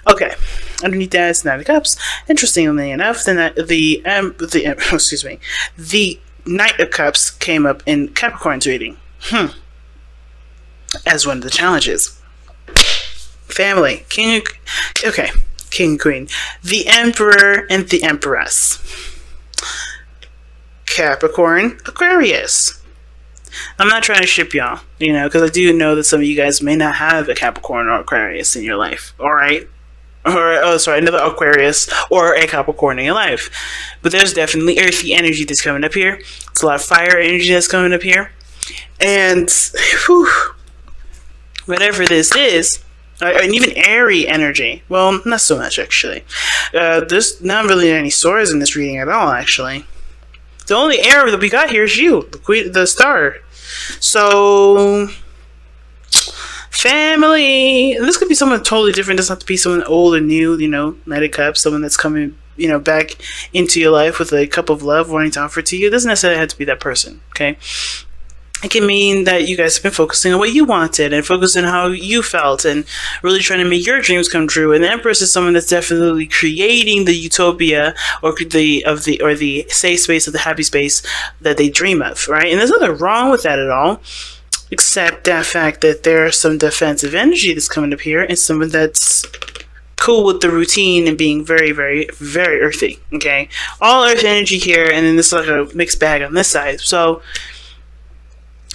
Okay, underneath that is Knight of Cups. Interestingly enough, the Knight of Cups came up in Capricorn's reading. As one of the challenges. Family, king and queen, the Emperor and the Empress. Capricorn, Aquarius. I'm not trying to ship y'all, because I do know that some of you guys may not have a Capricorn or Aquarius in your life. All right. Another Aquarius or a Capricorn in your life. But there's definitely earthy energy that's coming up here. There's a lot of fire energy that's coming up here. And whatever this is, and even airy energy. Well, not so much, actually. There's not really any swords in this reading at all, actually. The only air that we got here is you, the star. So... family. And this could be someone totally different. It doesn't have to be someone old and new, Knight of Cups, someone that's coming, back into your life with a cup of love wanting to offer to you. It doesn't necessarily have to be that person, okay? It can mean that you guys have been focusing on what you wanted and focusing on how you felt and really trying to make your dreams come true. And the Empress is someone that's definitely creating the utopia or the safe space or the happy space that they dream of, right? And there's nothing wrong with that at all. Except that fact that there's some defensive energy that's coming up here and someone that's cool with the routine and being very, very, very earthy, okay? All earth energy here, and then this is like a mixed bag on this side. So,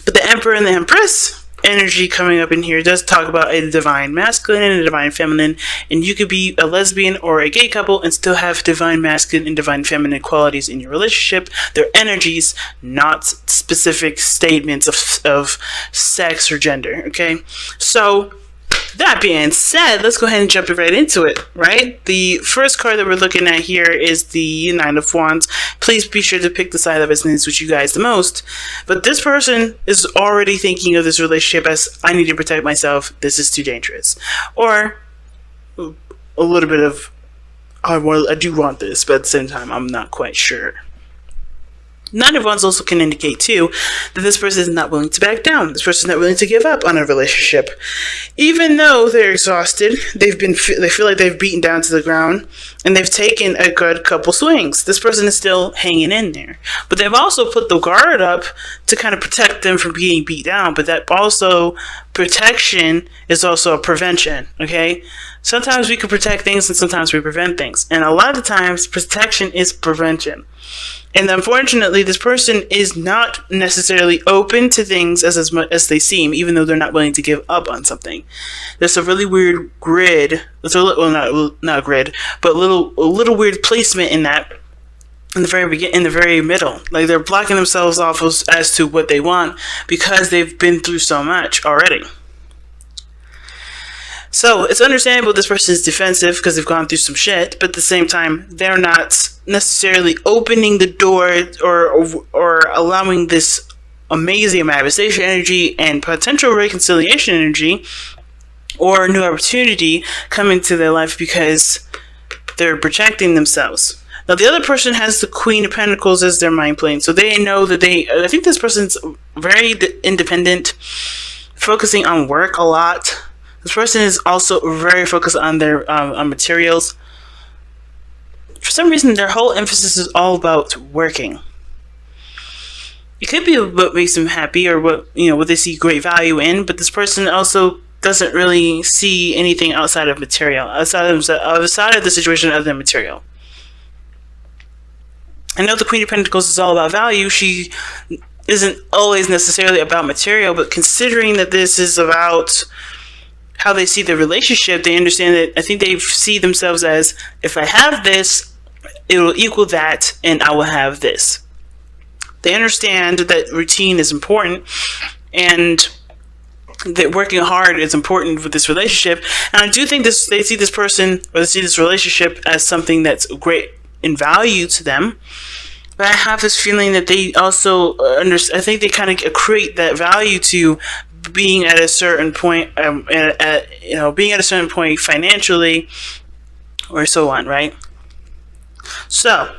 but the Emperor and the Empress energy coming up in here does talk about a divine masculine and a divine feminine, and you could be a lesbian or a gay couple and still have divine masculine and divine feminine qualities in your relationship. They're energies, not specific statements of sex or gender, okay? So that being said, let's go ahead and jump right into it, right? The first card that we're looking at here is the Nine of Wands. Please be sure to pick the side that resonates with you guys the most. But this person is already thinking of this relationship as, I need to protect myself, this is too dangerous. Or a little bit of, I do want this, but at the same time, I'm not quite sure. Nine of Wands also can indicate, too, that this person is not willing to back down. This person is not willing to give up on a relationship. Even though they're exhausted, they feel like they've beaten down to the ground, and they've taken a good couple swings. This person is still hanging in there. But they've also put the guard up to kind of protect them from being beat down. But that also, protection is also a prevention, okay? Sometimes we can protect things, and sometimes we prevent things. And a lot of the times, protection is prevention. And unfortunately, this person is not necessarily open to things as much as they seem, even though they're not willing to give up on something. There's a really weird grid. There's not a grid, but a little weird placement in that. In the very middle, like they're blocking themselves off as to what they want because they've been through so much already. So it's understandable this person is defensive because they've gone through some shit, but at the same time, they're not necessarily opening the door or allowing this amazing manifestation energy and potential reconciliation energy or new opportunity come into their life because they're protecting themselves. Now, the other person has the Queen of Pentacles as their mind plane, so they know that I think this person's very independent, focusing on work a lot. This person is also very focused on their on materials. For some reason, their whole emphasis is all about working. It could be what makes them happy or what they see great value in, but this person also doesn't really see anything outside of material, outside of the situation of their material. I know the Queen of Pentacles is all about value. She isn't always necessarily about material, but considering that this is about how they see the relationship, they understand that I think they see themselves as, if I have this, it will equal that, and I will have this. They understand that routine is important, and that working hard is important with this relationship. And I do think they see this person, or they see this relationship as something that's great in value to them. But I have this feeling that they also I think they kind of equate that value to being at a certain point, being at a certain point financially, or so on, right? So,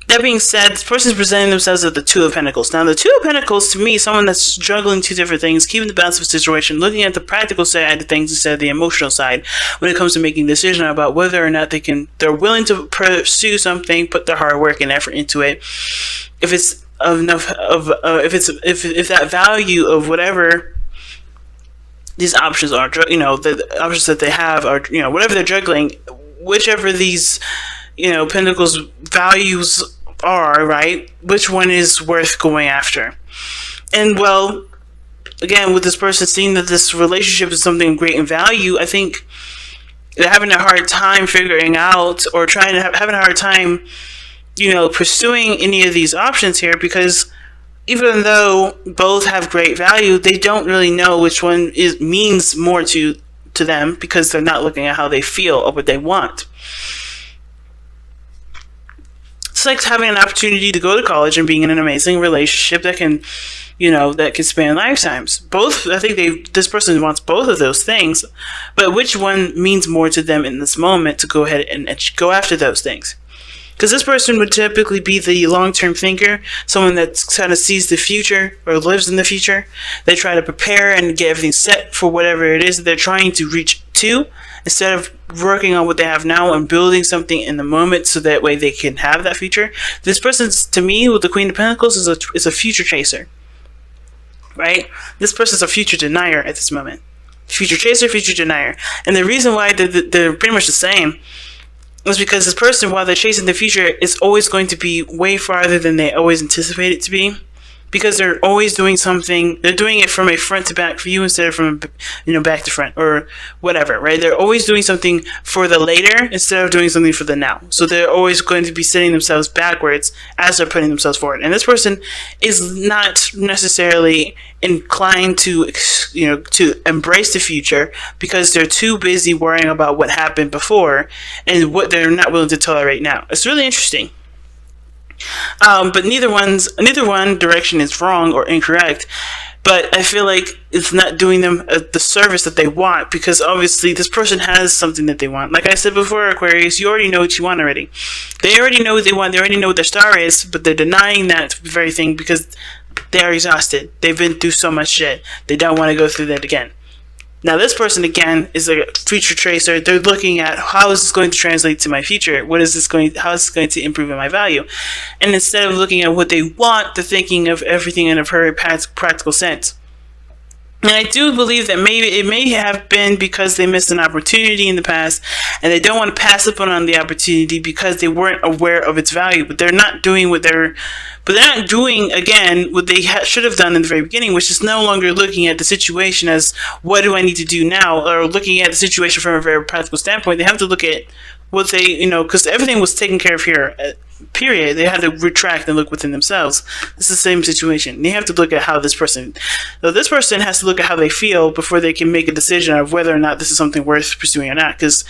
That being said, this person is presenting themselves as the Two of Pentacles. Now, the Two of Pentacles, to me, is someone that's juggling two different things, keeping the balance of a situation, looking at the practical side of things instead of the emotional side when it comes to making a decision about whether or not they're willing to pursue something, put their hard work and effort into it. If it's enough of, if that value of whatever these options are, the options that they have are, whatever they're juggling, whichever these, Pentacles values are, right? Which one is worth going after? And well, again, with this person seeing that this relationship is something of great in value, I think they're having a hard time figuring out or having a hard time, pursuing any of these options here, because even though both have great value, they don't really know which one means more to them, because they're not looking at how they feel or what they want. It's like having an opportunity to go to college and being in an amazing relationship that can, that can span lifetimes. Both, I think this person wants both of those things, but which one means more to them in this moment to go ahead and go after those things? Because this person would typically be the long-term thinker, someone that kind of sees the future or lives in the future. They try to prepare and get everything set for whatever it is that they're trying to reach to, instead of working on what they have now and building something in the moment so that way they can have that future. This person, to me, with the Queen of Pentacles, is a future chaser, right? This person's a future denier at this moment. Future chaser, future denier. And the reason why they're pretty much the same is because this person, while they're chasing the future, is always going to be way farther than they always anticipate it to be. Because they're always doing something, they're doing it from a front to back view instead of from, back to front or whatever, right? They're always doing something for the later instead of doing something for the now. So they're always going to be setting themselves backwards as they're putting themselves forward. And this person is not necessarily inclined to, to embrace the future, because they're too busy worrying about what happened before and what they're not willing to tolerate now. It's really interesting. But neither one direction is wrong or incorrect, but I feel like it's not doing them the service that they want, because obviously this person has something that they want. Like I said before, Aquarius, you already know what you want already. They already know what they want. They already know what their star is, but they're denying that very thing because they're exhausted. They've been through so much shit. They don't want to go through that again. Now, this person, again, is a future tracer. They're looking at, how is this going to translate to my future? How is this going to improve in my value? And instead of looking at what they want, they're thinking of everything in a very practical sense. And I do believe that maybe it may have been because they missed an opportunity in the past, and they don't want to pass up on the opportunity because they weren't aware of its value. But they're not doing again what they should have done in the very beginning, which is no longer looking at the situation as, what do I need to do now, or looking at the situation from a very practical standpoint. They have to look at what they, because everything was taken care of here, period. They had to retract and look within themselves. It's the same situation. They have to look at how this person has to look at how they feel before they can make a decision of whether or not this is something worth pursuing or not. Because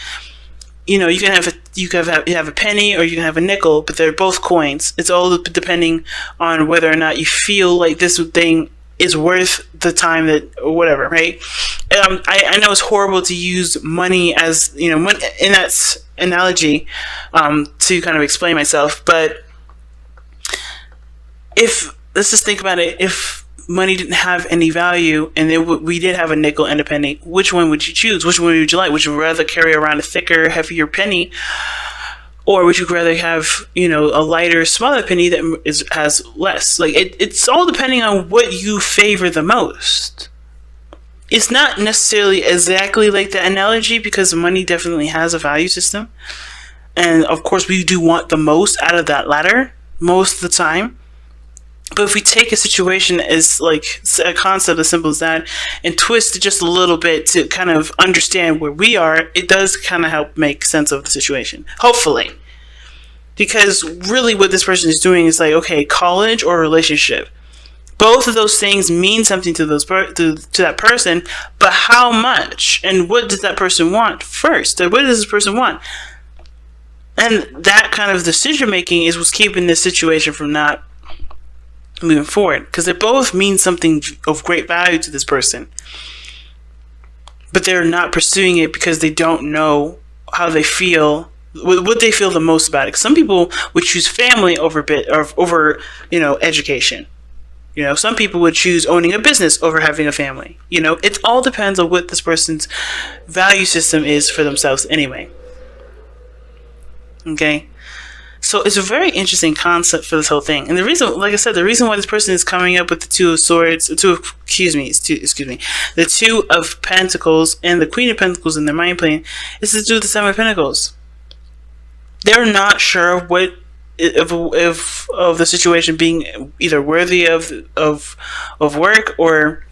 you can have a penny or you can have a nickel, but they're both coins. It's all depending on whether or not you feel like this thing is worth the time that, or whatever, right? I know it's horrible to use money as, in that analogy, to kind of explain myself, but let's just think about it, if money didn't have any value and we did have a nickel and a penny, which one would you choose? Which one would you like? Would you rather carry around a thicker, heavier penny, or would you rather have, a lighter, smaller penny that has less? Like, it's all depending on what you favor the most. It's not necessarily exactly like the analogy, because money definitely has a value system. And, of course, we do want the most out of that ladder most of the time. But if we take a situation as like a concept as simple as that and twist it just a little bit to kind of understand where we are, it does kind of help make sense of the situation. Hopefully. Because really what this person is doing is like, okay, college or relationship. Both of those things mean something to that person, but how much? And what does that person want first? What does this person want? And that kind of decision making is what's keeping this situation from not moving forward, because they both mean something of great value to this person, but they're not pursuing it because they don't know how they feel What they feel the most about it. 'Cause some people would choose family over education. Some people would choose owning a business over having a family. It all depends on what this person's value system is for themselves anyway. Okay? So it's a very interesting concept for this whole thing. And the reason, like I said, the reason why this person is coming up with the Two of Pentacles and the Queen of Pentacles in their mind plane is to do with the Seven of Pentacles. They're not sure of what of the situation being either worthy of work, or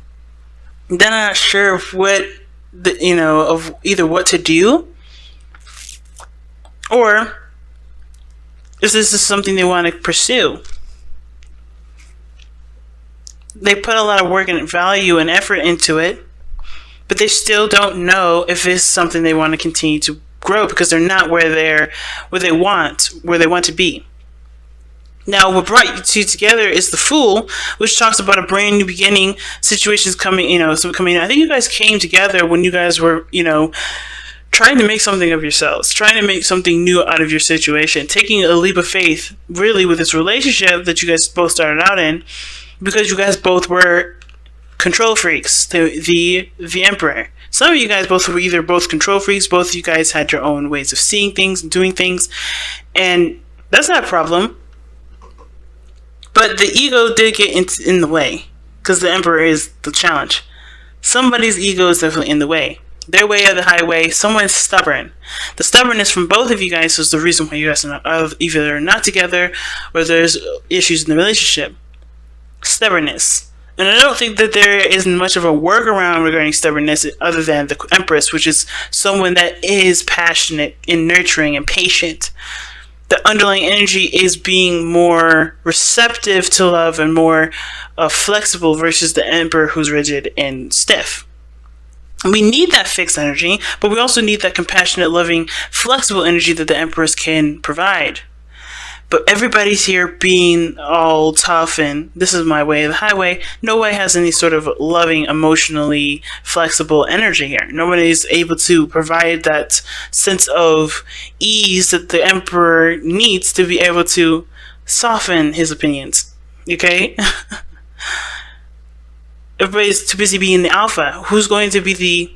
they're not sure of what of either what to do, or if this is something they want to pursue. They put a lot of work and value and effort into it, but they still don't know if it's something they want to continue to grow, because they're not where they want to be. Now, what brought you two together is the Fool, which talks about a brand new beginning, situations coming. I think you guys came together when you guys were, trying to make something of yourselves, trying to make something new out of your situation, taking a leap of faith, really, with this relationship that you guys both started out in, because you guys both were control freaks. The Emperor. Some of you guys both were either both control freaks, both of you guys had your own ways of seeing things and doing things, and that's not a problem. But the ego did get in the way, because the Emperor is the challenge. Somebody's ego is definitely in the way. Their way or the highway. Someone's stubborn. The stubbornness from both of you guys is the reason why you guys are either not together or there's issues in the relationship. Stubbornness. And I don't think that there isn't much of a workaround regarding stubbornness other than the Empress, which is someone that is passionate and nurturing and patient. The underlying energy is being more receptive to love and more flexible versus the Emperor, who's rigid and stiff. We need that fixed energy, but we also need that compassionate, loving, flexible energy that the Empress can provide. But everybody's here being all tough and this is my way of the highway. Nobody has any sort of loving, emotionally flexible energy here. Nobody's able to provide that sense of ease that the Emperor needs to be able to soften his opinions. Okay? Everybody's too busy being the alpha. Who's going to be the...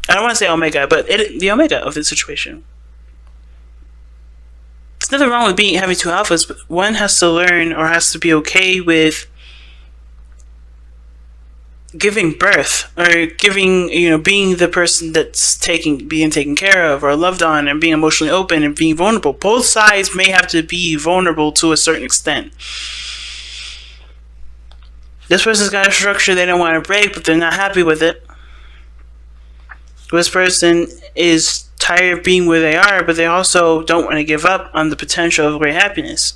I don't want to say omega, but the omega of the situation. There's nothing wrong with having two alphas, but one has to learn or has to be okay with giving birth or being the person that's being taken care of or loved on and being emotionally open and being vulnerable. Both sides may have to be vulnerable to a certain extent. This person's got a structure they don't want to break, but they're not happy with it. This person is tired of being where they are, but they also don't want to give up on the potential of great happiness.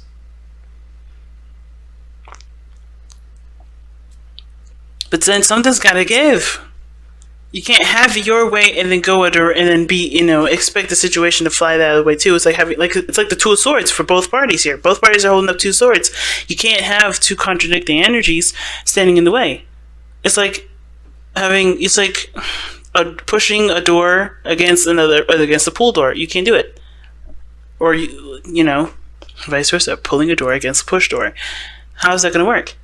But then something's got to give. You can't have it your way and then expect the situation to fly that other way too. It's like it's like the Two of Swords for both parties here. Both parties are holding up two swords. You can't have two contradicting energies standing in the way. It's like pushing a door against a pool door. You can't do it. Or vice versa, pulling a door against a push door. How is that going to work?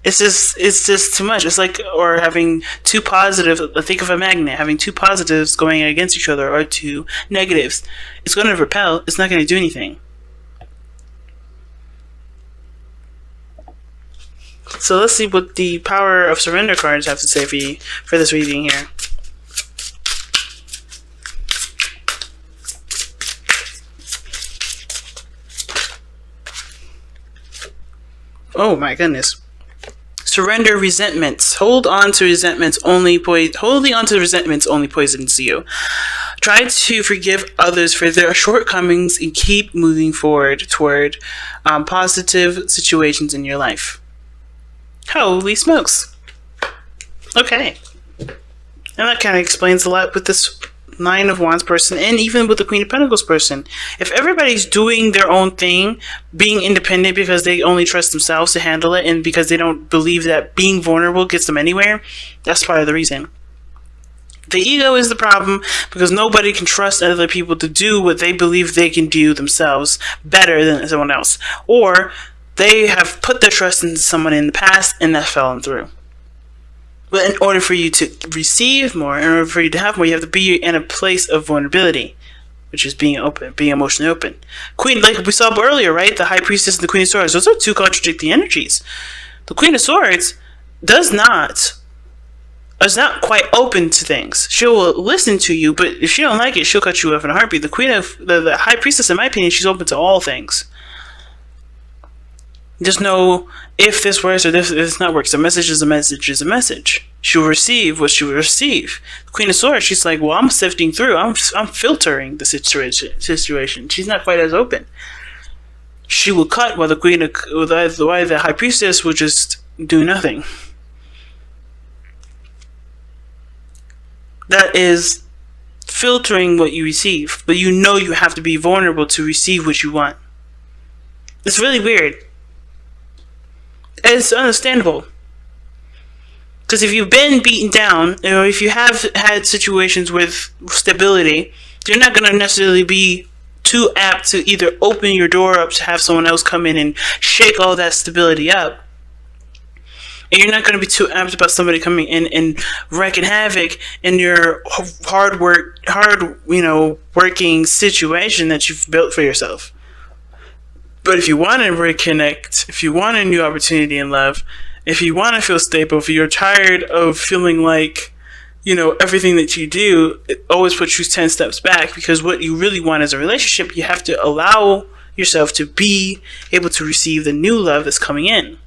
It's just too much. It's like, or having two positives. Think of a magnet having two positives going against each other, or two negatives. It's going to repel. It's not going to do anything. So let's see what the Power of Surrender cards have to say for this reading here. Oh my goodness. Surrender resentments. Holding on to resentments only poisons you. Try to forgive others for their shortcomings and keep moving forward toward positive situations in your life. Holy smokes. Okay. And that kind of explains a lot with this Nine of Wands person, and even with the Queen of Pentacles person. If everybody's doing their own thing, being independent because they only trust themselves to handle it, and because they don't believe that being vulnerable gets them anywhere, that's part of the reason. The ego is the problem because nobody can trust other people to do what they believe they can do themselves better than someone else. Or they have put their trust in someone in the past and that's fallen through. But in order for you to receive more, in order for you to have more, you have to be in a place of vulnerability, which is being open, being emotionally open. Queen, like we saw earlier, right? The High Priestess and the Queen of Swords, those are two contradicting energies. The Queen of Swords is not quite open to things. She'll listen to you, but if she don't like it, she'll cut you off in a heartbeat. The Queen of the High Priestess, in my opinion, she's open to all things. Just know if this works or if this not works. A message is a message is a message. She'll receive what she will receive. The Queen of Swords, she's like, well, I'm sifting through. I'm filtering the situation. She's not quite as open. She will cut while the High Priestess will just do nothing. That is filtering what you receive, but you know you have to be vulnerable to receive what you want. It's really weird. It's understandable. Because if you've been beaten down, or if you have had situations with stability, you're not going to necessarily be too apt to either open your door up to have someone else come in and shake all that stability up. And you're not going to be too amped about somebody coming in and wreaking havoc in your working situation that you've built for yourself. But if you want to reconnect, if you want a new opportunity in love, if you want to feel stable, if you're tired of feeling like, everything that you do, it always puts you 10 steps back, because what you really want is a relationship. You have to allow yourself to be able to receive the new love that's coming in.